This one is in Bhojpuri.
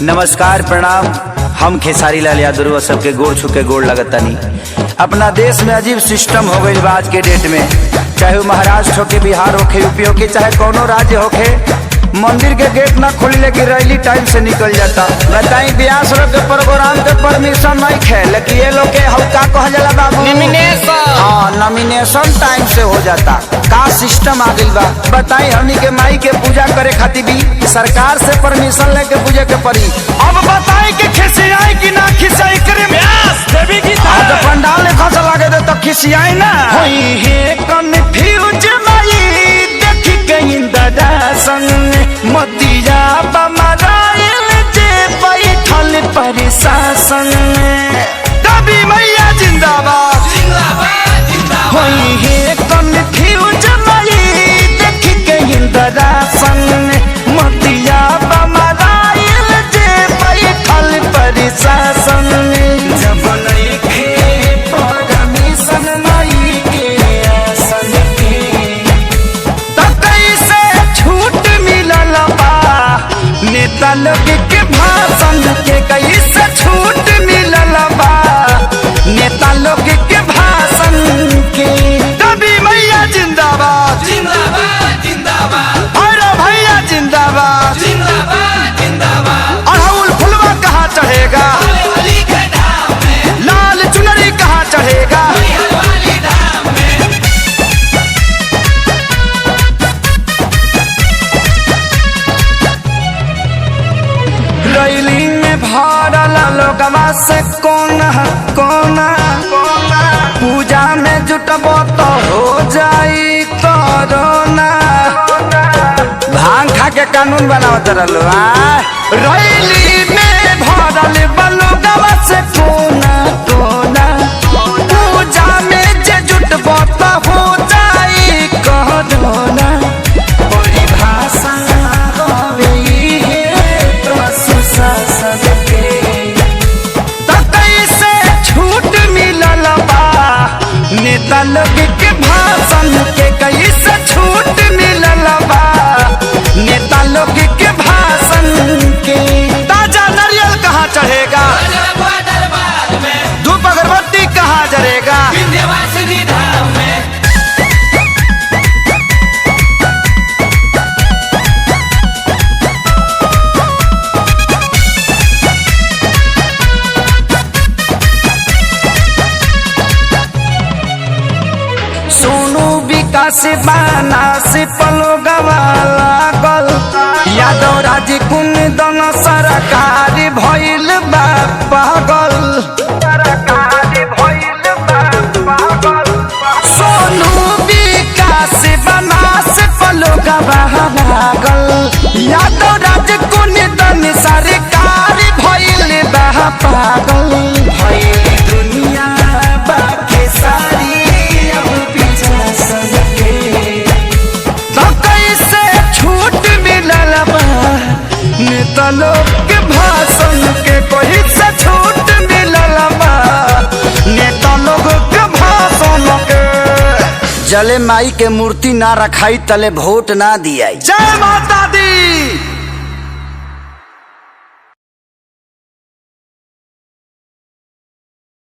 नमस्कार प्रणाम। हम खेसारी लाल यादव सबके गोड़ छुके गोड़ लगतनी। अपना देश में अजीब सिस्टम हो गई आज के डेट में, चाहे वो महाराष्ट्र होके, बिहार होके, यूपी होके, चाहे कोनो राज्य होके, मंदिर के गेट ना खोली लेकिन रैली टाइम से निकल जाता। बताई ब्यास लोग के प्रोग्राम के परमिशन नहीं खे, लेकिन ये लोग के हल्का कह जाला बाबू नॉमिनेशन। हाँ, नॉमिनेशन टाइम से हो जाता। का सिस्टम आ गइल बा बताई। हमनी के माई के पूजा करे खातिर भी सरकार से परमिशन लेके पूजे के पड़ी। अब बताई कि खिसियाई कि ना खिसियाई करे ब्यास देवी की आज पंडाल ने खस लागे दे तो खिसियाई ना होई है कन्फ्यूज माई देखी कहीं दादा संग मतिया बमराइल जे बैठल प्रशासन। देवी मैया जिंदाबाद जिंदाबाद जिंदाबाद। होई है कन्फ्यूज माई देखी कहीं दादा संग मतिया बमराइल जे बैठल प्रशासन। जब नइखे परमिशन माई के आसन के तब कैसे छूट मिलल बा नेता लोग के भाषण के, कैसे छूट मिलल बा नेता लोग के भाषण के। देवी मैया जिंदाबाद जिंदाबाद जिंदाबाद। अरे भैया जिंदाबाद जिंदाबाद जिंदाबाद। अड़हुल फुलवा कहाँ चढ़ेगा, लाल चुनरी कहाँ चढ़ेगा। रैली में भरल लोगवा से कोना कोना, पूजा में जुटबो तो हो जाई कोरोना। भांग खा के कानून बनावत रहलो। रैली में भरल लोगवा से कोना कोना, पूजा में जे जुटबो तो हो जाई कोरोना। परिभाषा होवे नेता लोग के भाषण के, कैसे छूट मिलल बा नेता लोग के भाषण के। ताजा नारियल कहाँ चढ़ेगा, धूप अगरबत्ती कहाँ जरेगा। से बाना से पलो गवाला गल यादव राज कुन दन सरकार भइल बा पागल। सोनू विकास बना से पलो गवाला गल यादव राज कुन दन सरकार भइल बा पागल। भइल दुनिया बाके सारी नेता लोग के भाषण के, कोई से छूट मिलल बा नेता लोग के भाषण के। जले माई के मूर्ति ना रखाई तले वोट ना दियाई। जय माता दी।